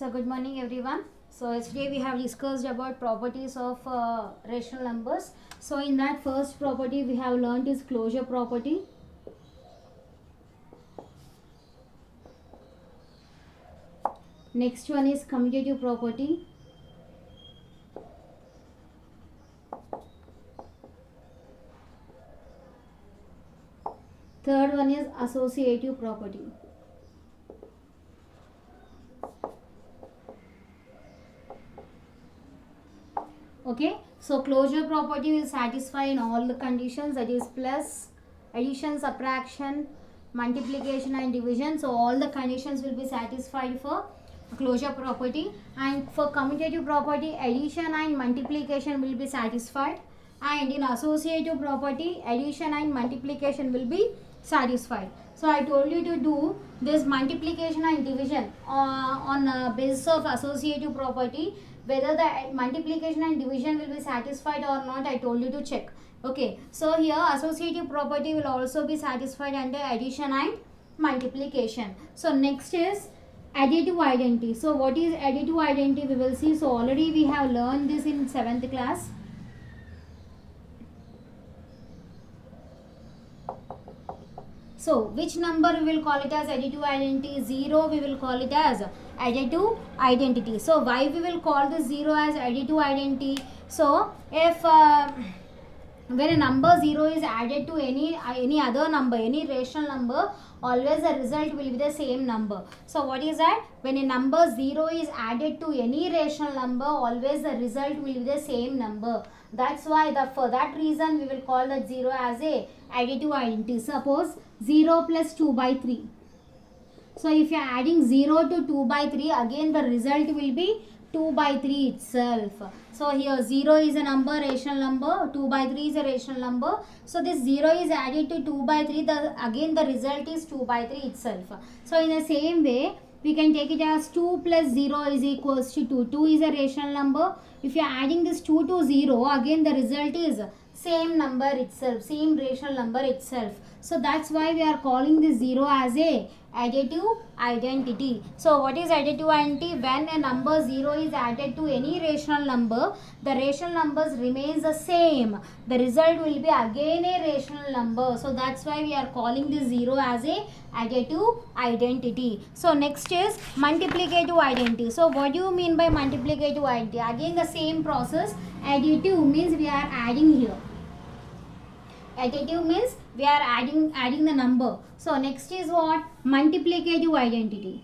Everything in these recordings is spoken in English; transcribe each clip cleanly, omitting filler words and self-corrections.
So good morning everyone. So yesterday we have discussed about properties of rational numbers. So in that first property we have learned is closure property. Next one is commutative property. Third one is associative property. Okay, so closure property will satisfy in all the conditions, that is plus, addition, subtraction, multiplication and division. So all the conditions will be satisfied for closure property, and for commutative property addition and multiplication will be satisfied, and in associative property addition and multiplication will be satisfied. So I told you to do this multiplication and division on basis of associative property. Whether the multiplication and division will be satisfied or not, I told you to check. Okay, so here associative property will also be satisfied under addition and multiplication. So next is additive identity. So what is additive identity we will see. So already we have learned this in 7th class. So which number we will call it as additive identity? 0 we will call it as additive identity. So why we will call this 0 as additive identity? So if when a number 0 is added to any other number, any rational number, always the result will be the same number. So what is that? When a number 0 is added to any rational number, always the result will be the same number. That's why for that reason we will call that 0 as a additive identity. Suppose 0 plus 2 by 3. So if you are adding 0 to 2 by 3, again the result will be 2 by 3 itself. So here 0 is a number, rational number, 2 by 3 is a rational number. So this 0 is added to 2 by 3, again the result is 2 by 3 itself. So in the same way, we can take it as 2 plus 0 is equals to 2. 2 is a rational number. If you are adding this 2 to 0, again the result is same number itself, same rational number itself. So that's why we are calling this 0 as a additive identity. So what is additive identity? When a number 0 is added to any rational number, the rational numbers remains the same. The result will be again a rational number. So that's why we are calling this 0 as a additive identity. So next is multiplicative identity. So what do you mean by multiplicative identity? Again the same process. Additive means we are adding here. Additive means we are adding the number. So next is what? Multiplicative identity.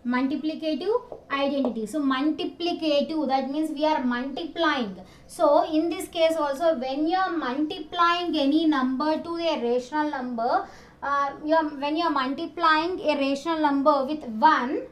Multiplicative identity. So multiplicative, that means we are multiplying. So in this case also, when you are multiplying any number to a rational number, when you are multiplying a rational number with 1,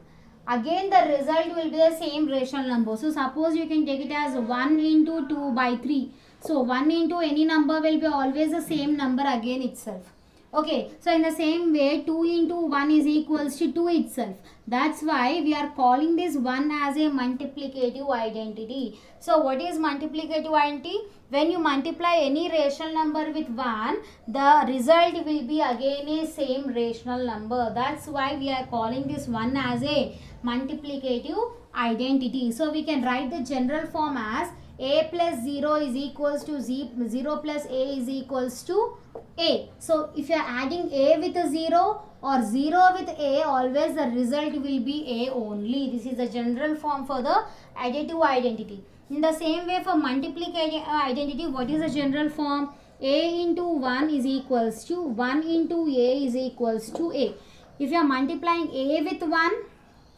again the result will be the same rational number. So suppose you can take it as 1 into 2 by 3. So 1 into any number will be always the same number again itself. Okay, so in the same way 2 into 1 is equals to 2 itself. That's why we are calling this 1 as a multiplicative identity. So what is multiplicative identity? When you multiply any rational number with 1, the result will be again a same rational number. That's why we are calling this 1 as a multiplicative identity. So we can write the general form as a plus 0 is equals to 0 plus a is equals to a. So if you are adding a with a 0 or 0 with a, always the result will be a only. This is the general form for the additive identity. In the same way for multiplicative identity, what is the general form? A into 1 is equals to 1 into a is equals to a. If you are multiplying a with 1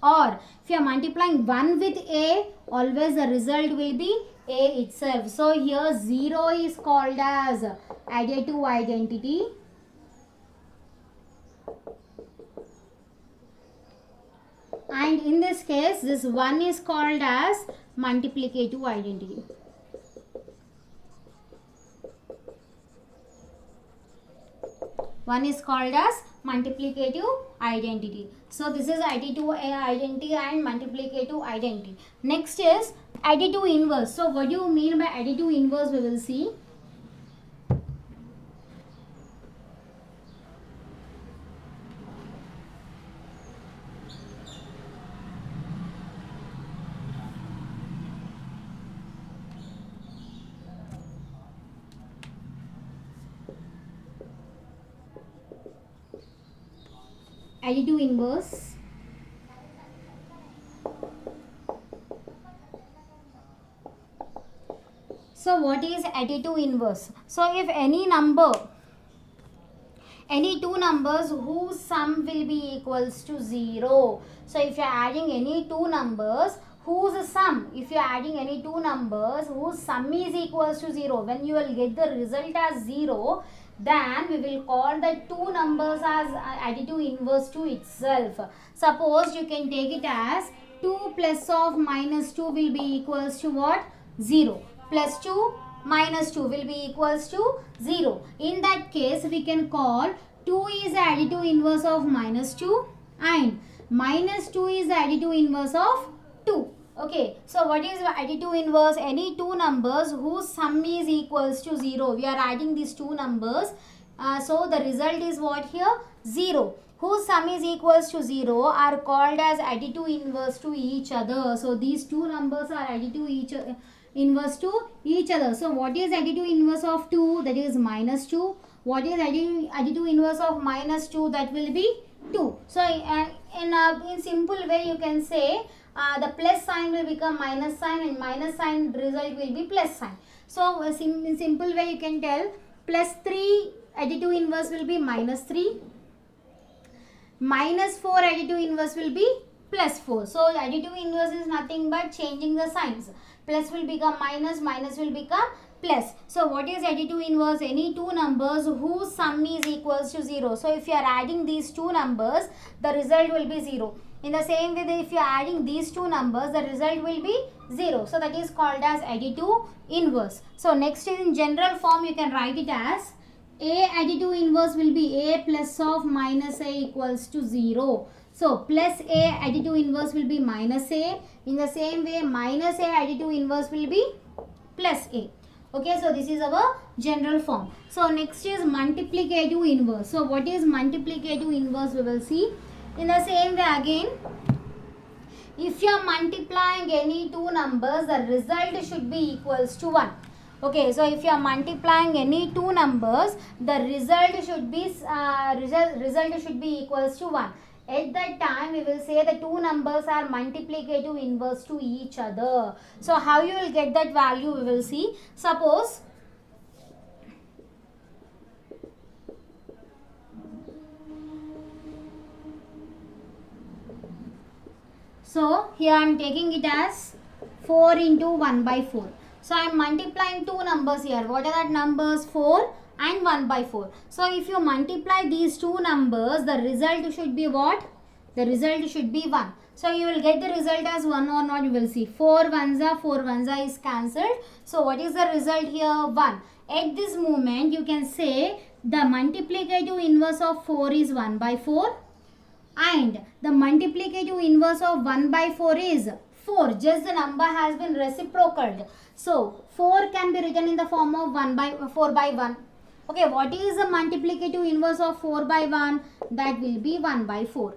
or if you are multiplying 1 with a, always the result will be a itself. So here 0 is called as additive identity. And in this case, this 1 is called as multiplicative identity. One is called as multiplicative identity. So this is additive identity and multiplicative identity. Next is additive inverse. So what do you mean by additive inverse? We will see. additive inverse. So what is additive inverse? So if any number, any two numbers whose sum will be equals to 0. So if you are adding any two numbers whose sum, if you are adding any two numbers whose sum is equals to 0, when you will get the result as 0, then we will call the two numbers as additive inverse to itself. Suppose you can take it as 2 plus of minus 2 will be equals to what? 0. Plus 2 minus 2 will be equals to 0. In that case, we can call 2 is the additive inverse of minus 2 and minus 2 is the additive inverse of 2. Okay, so what is the additive inverse? Any two numbers whose sum is equals to 0. We are adding these two numbers. So the result is what here? 0. Whose sum is equals to 0 are called as additive inverse to each other. So these two numbers are additive inverse to each other. So what is additive inverse of 2? That is minus 2. What is additive inverse of minus 2? That will be 2. So in simple way you can say the plus sign will become minus sign and minus sign result will be plus sign. So in simple way you can tell plus 3 additive inverse will be minus 3. Minus 4 additive inverse will be plus 4. So additive inverse is nothing but changing the signs. Plus will become minus, minus will become plus. So what is additive inverse? Any two numbers whose sum is equals to 0. So if you are adding these two numbers, the result will be 0. In the same way, if you are adding these two numbers, the result will be 0. So that is called as additive inverse. So next is in general form, you can write it as A additive inverse will be A plus of minus A equals to 0. So plus A additive inverse will be minus A. In the same way, minus A additive inverse will be plus A. Okay, so this is our general form. So next is multiplicative inverse. So what is multiplicative inverse? We will see. In the same way again, if you are multiplying any two numbers, the result should be equals to 1. Okay, so if you are multiplying any two numbers, the result should be equals to 1. At that time, we will say the two numbers are multiplicative inverse to each other. So how you will get that value, we will see. Suppose so here I am taking it as 4 into 1 by 4. So I am multiplying two numbers here. What are that numbers? 4 and 1 by 4. So if you multiply these two numbers, the result should be what? The result should be 1. So you will get the result as 1 or not, you will see. 4 ones is cancelled. So what is the result here? 1. At this moment, you can say the multiplicative inverse of 4 is 1 by 4. And the multiplicative inverse of 1 by 4 is 4. Just the number has been reciprocal. So 4 can be written in the form of 4 by 1. Okay, what is the multiplicative inverse of 4 by 1? That will be 1 by 4.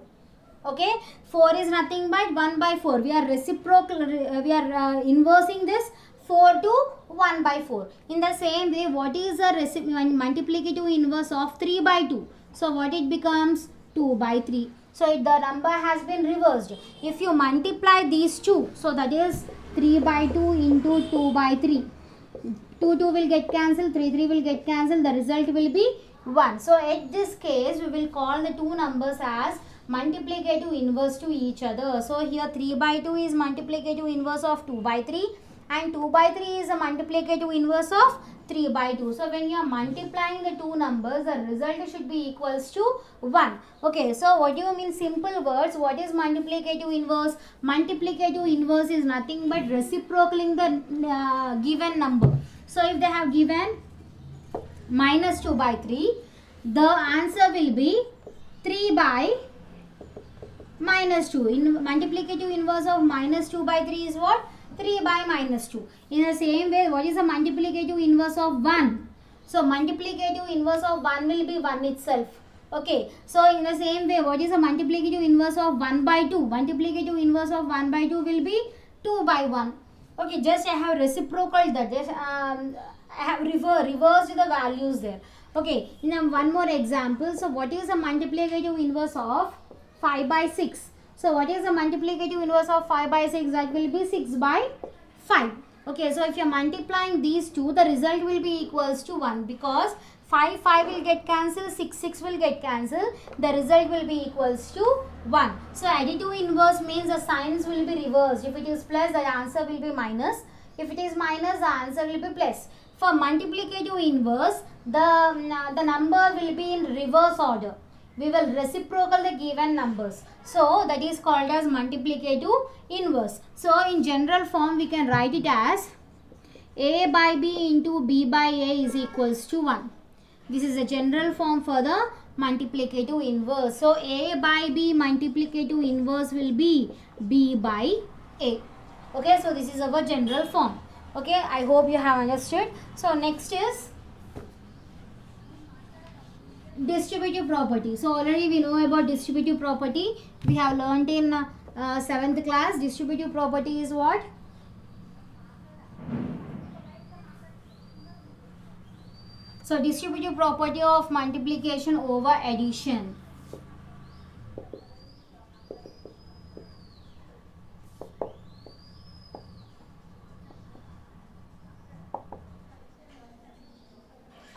Okay, 4 is nothing but 1 by 4. We are reciprocal, we are inversing this 4 to 1 by 4. In the same way, what is the multiplicative inverse of 3 by 2? So what it becomes? 2 by 3. So the number has been reversed. If you multiply these two, so that is 3 by 2 into 2 by 3. 2 will get cancelled, 3 will get cancelled, the result will be 1. So at this case, we will call the two numbers as multiplicative inverse to each other. So here 3 by 2 is multiplicative inverse of 2 by 3 and 2 by 3 is a multiplicative inverse of 3 by 2. So when you are multiplying the two numbers, the result should be equals to 1. Okay, so what do you mean? Simple words. What is multiplicative inverse? Multiplicative inverse is nothing but reciprocaling the given number. So if they have given minus 2 by 3, the answer will be 3 by minus 2. In multiplicative inverse of minus 2 by 3 is what? 3 by minus 2. In the same way, what is the multiplicative inverse of 1? So multiplicative inverse of 1 will be 1 itself. Okay. So in the same way, what is the multiplicative inverse of 1 by 2? Multiplicative inverse of 1 by 2 will be 2 by 1. Okay, just I have reciprocal that. Just I have reversed the values there. Okay, now one more example. So what is the multiplicative inverse of 5 by 6. So what is the multiplicative inverse of 5 by 6? That will be 6 by 5. Okay, so if you are multiplying these two, the result will be equals to 1, because 5 will get cancelled, 6 will get cancelled. The result will be equals to 1. So additive inverse means the signs will be reversed. If it is plus, the answer will be minus. If it is minus, the answer will be plus. For multiplicative inverse, the number will be in reverse order. We will reciprocal the given numbers. So that is called as multiplicative inverse. So in general form, we can write it as A by B into B by A is equals to 1. This is the general form for the multiplicative inverse. So A by B multiplicative inverse will be B by A. Okay, so this is our general form. Okay, I hope you have understood. So next is distributive property. So already we know about distributive property. We have learnt in 7th class. Distributive property is what? So distributive property of multiplication over addition.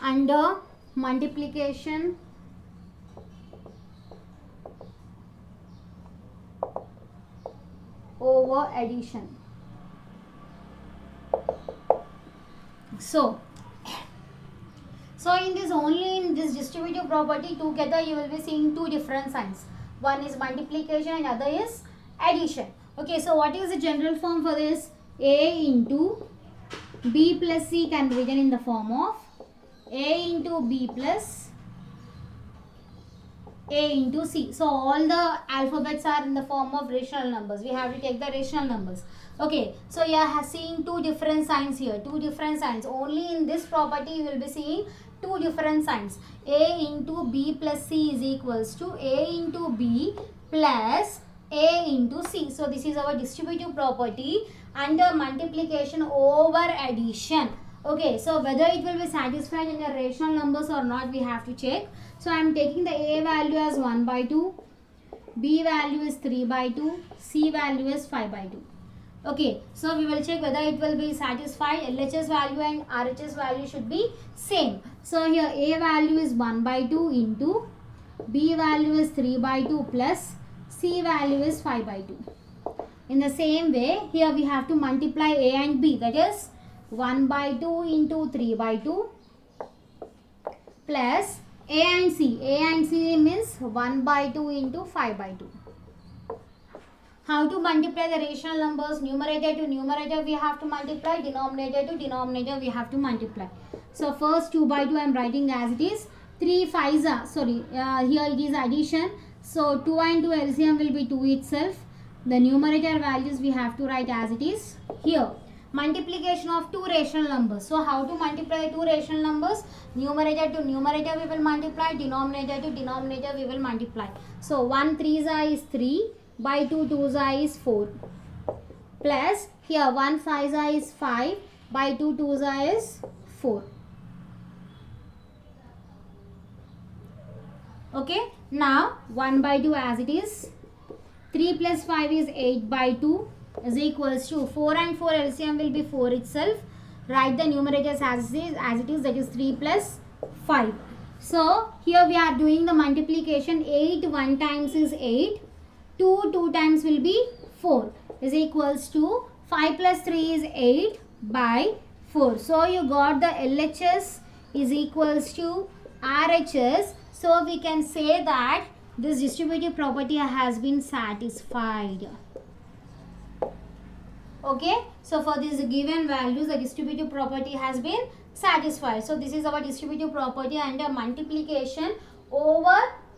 Under multiplication over addition. So in this distributive property, together you will be seeing two different signs. One is multiplication and other is addition. Okay, so what is the general form for this? A into B plus C can be written in the form of A into B plus A into C. So all the alphabets are in the form of rational numbers. We have to take the rational numbers. Okay, so you are seeing two different signs here. Two different signs. Only in this property you will be seeing two different signs. A into B plus C is equals to A into B plus A into C. So this is our distributive property under multiplication over addition. Okay, so whether it will be satisfied in the rational numbers or not, we have to check. So I am taking the A value as 1 by 2, B value is 3 by 2, C value is 5 by 2. Okay, so we will check whether it will be satisfied. LHS value and RHS value should be same. So here A value is 1 by 2 into B value is 3 by 2 plus C value is 5 by 2. In the same way, here we have to multiply A and B, that is 1 by 2 into 3 by 2 plus A and C. A and C means 1 by 2 into 5 by 2. How to multiply the rational numbers? Numerator to numerator we have to multiply, denominator to denominator we have to multiply. So first 2 by 2 I am writing as it is. 3 5s are, sorry, here it is addition. So 2 and 2 LCM will be 2 itself. The numerator values we have to write as it is here. Multiplication of two rational numbers. So how to multiply two rational numbers? Numerator to numerator we will multiply, denominator to denominator we will multiply. So 1 3s is 3 by 2 2s is 4 plus here 1 5s is 5 by 2 2s is 4. Okay, now 1 by 2 as it is. 3 plus 5 is 8 by 2 is equals to 4 and 4 LCM will be 4 itself. Write the numerators as it is, that is 3 plus 5. So here we are doing the multiplication. 8 1 times is 8. 2 times will be 4 is equals to 5 plus 3 is 8 by 4. So you got the LHS is equals to RHS. So we can say that this distributive property has been satisfied. Okay, so for these given values the distributive property has been satisfied. So this is our distributive property under multiplication over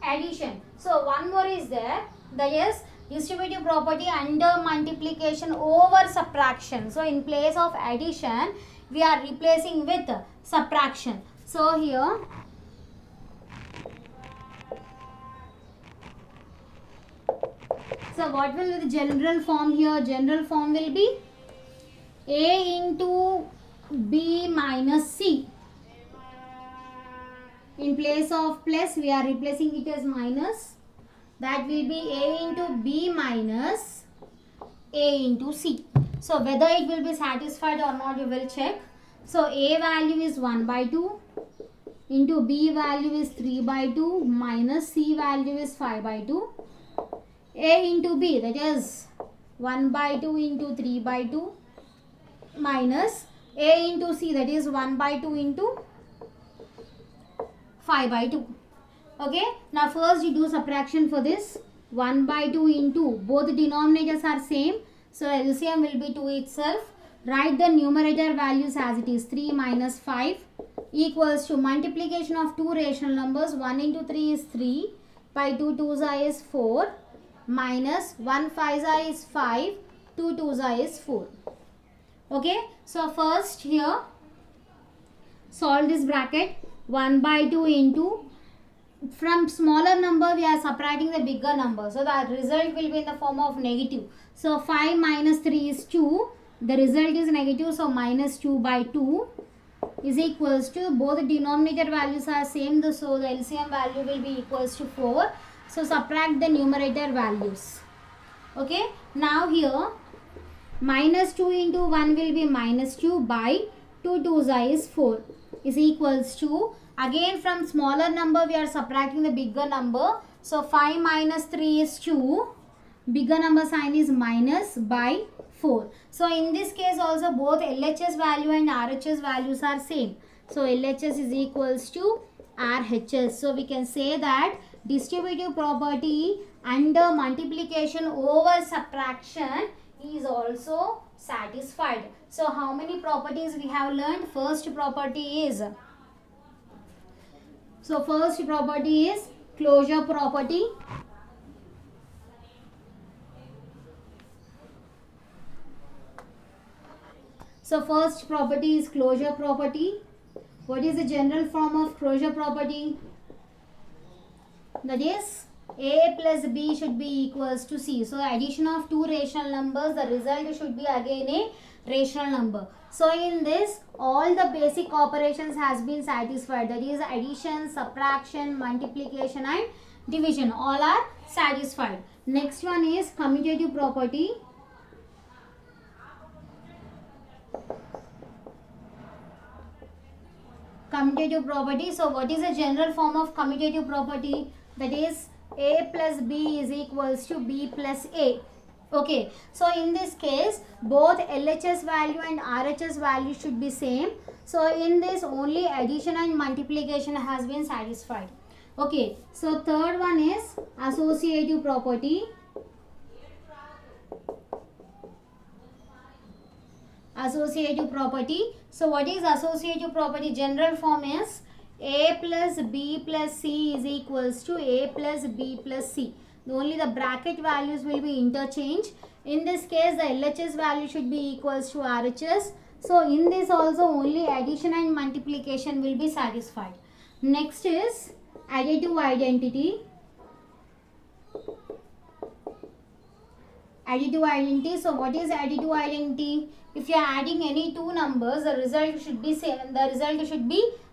addition. So one more is there, that is distributive property under multiplication over subtraction. So in place of addition we are replacing with subtraction. So here so what will be the general form here? General form will be A into B minus C. In place of plus we are replacing it as minus. that will be A into B minus A into C. So whether it will be satisfied or not, you will check. So A value is 1 by 2 into B value is 3 by 2 minus C value is 5 by 2. A into B, that is 1 by 2 into 3 by 2 minus A into C, that is 1 by 2 into 5 by 2. Okay, now first you do subtraction for this. 1 by 2 into, both the denominators are same, so LCM will be 2 itself. Write the numerator values as it is. 3 minus 5 equals to multiplication of two rational numbers. 1 into 3 is 3, by 2 2s is 4, minus 1 5s is 5, 2 2s is 4. Okay, so first here solve this bracket. 1 by 2 into, from smaller number we are subtracting the bigger number, so the result will be in the form of negative. So 5 minus 3 is 2, the result is negative, so minus 2 by 2 is equals to, both the denominator values are same, so the LCM value will be equals to 4. So subtract the numerator values. Okay, now here minus 2 into 1 will be minus 2 by 2 2s is 4 is equals to, again from smaller number we are subtracting the bigger number. So 5 minus 3 is 2, bigger number sign is minus by 4. So in this case also both LHS value and RHS values are same. So LHS is equals to RHS. So we can say that distributive property under multiplication over subtraction is also satisfied. So how many properties we have learned? First property is, so first property is closure property. So first property is closure property. What is the general form of closure property? That is A plus B should be equals to C. So addition of two rational numbers, the result should be again a rational number. So in this all the basic operations has been satisfied, that is addition, subtraction, multiplication and division, all are satisfied. Next one is commutative property. Commutative property. So what is the general form of commutative property? That is A plus B is equals to B plus A. Okay, so in this case both LHS value and RHS value should be same. So in this only addition and multiplication has been satisfied. Okay, so third one is associative property. Associative property. So what is associative property? General form is A plus B plus C is equals to A plus B plus C. Only the bracket values will be interchanged. In this case the LHS value should be equals to RHS. So in this also only addition and multiplication will be satisfied. Next is additive identity. Additive identity. So what is additive identity? If you are adding any two numbers, the result should be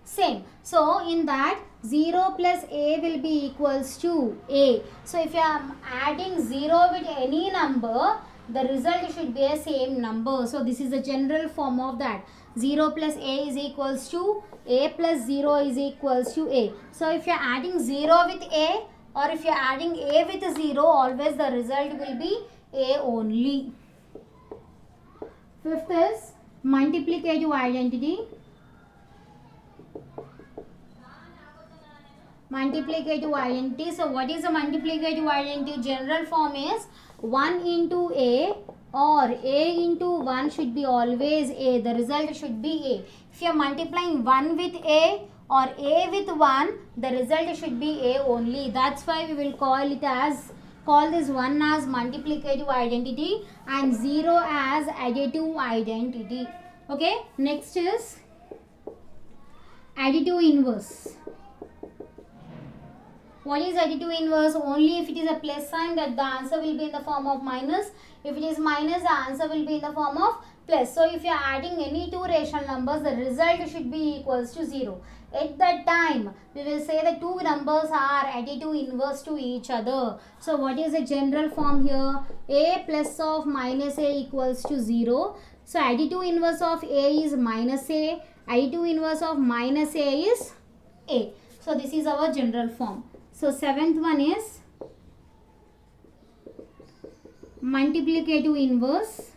same. So in that 0 plus A will be equals to A. So if you are adding 0 with any number, the result should be a same number. So this is the general form of that. 0 plus A is equals to A plus 0 is equals to A. So if you are adding 0 with A or if you are adding A with 0, always the result will be A only. Fifth is multiplicative identity. Multiplicative identity. So what is a multiplicative identity? General form is 1 into A or A into 1 should be always A. The result should be A. If you are multiplying 1 with A or A with 1, the result should be A only. That's why we will call this one as multiplicative identity and 0 as additive identity. Okay, next is additive inverse. What is additive inverse? Only if it is a plus sign, that the answer will be in the form of minus. If it is minus, the answer will be in the form of plus. So if you are adding any two rational numbers, the result should be equals to 0. At that time, we will say the two numbers are additive inverse to each other. So what is the general form here? A plus of minus a equals to 0. So additive inverse of a is minus a. Additive inverse of minus a is a. So this is our general form. So seventh one is multiplicative inverse.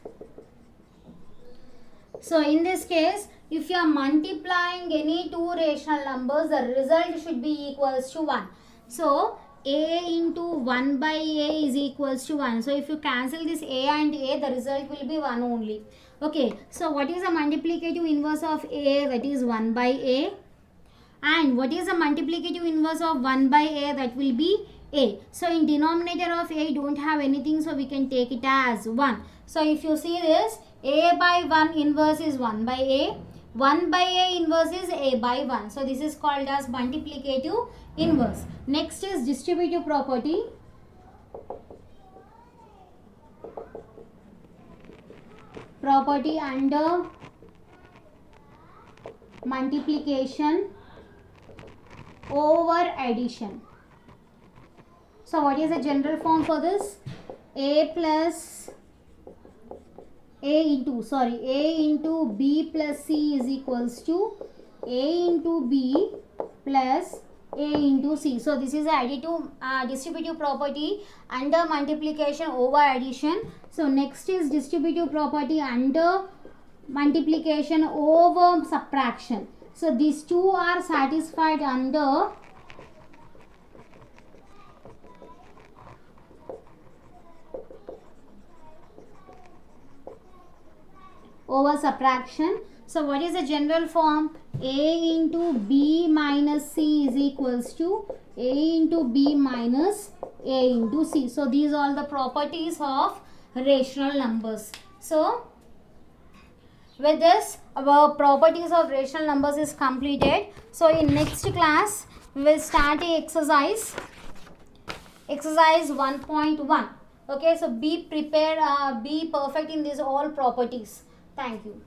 So in this case, if you are multiplying any two rational numbers, the result should be equals to 1. So a into 1 by a is equals to 1. So if you cancel this a and a, the result will be 1 only. Okay, so what is the multiplicative inverse of a? That is 1 by a. And what is the multiplicative inverse of 1 by a? That will be a. So in denominator of a, don't have anything, so we can take it as 1. So if you see this, a by 1 inverse is 1 by a. 1 by a inverse is a by 1. So this is called as multiplicative inverse. Next is distributive property. Property under multiplication over addition. So what is the general form for this? A into b plus c is equals to a into b plus a into c. So this is additive distributive property under multiplication over addition. So next is distributive property under multiplication over subtraction. So these two are satisfied under over subtraction. So what is the general form? A into b minus c is equals to a into b minus a into c. So these are all the properties of rational numbers. So with this, our properties of rational numbers is completed. So in next class, we will start a exercise 1.1. Okay, so be prepared, be perfect in these all properties. Thank you.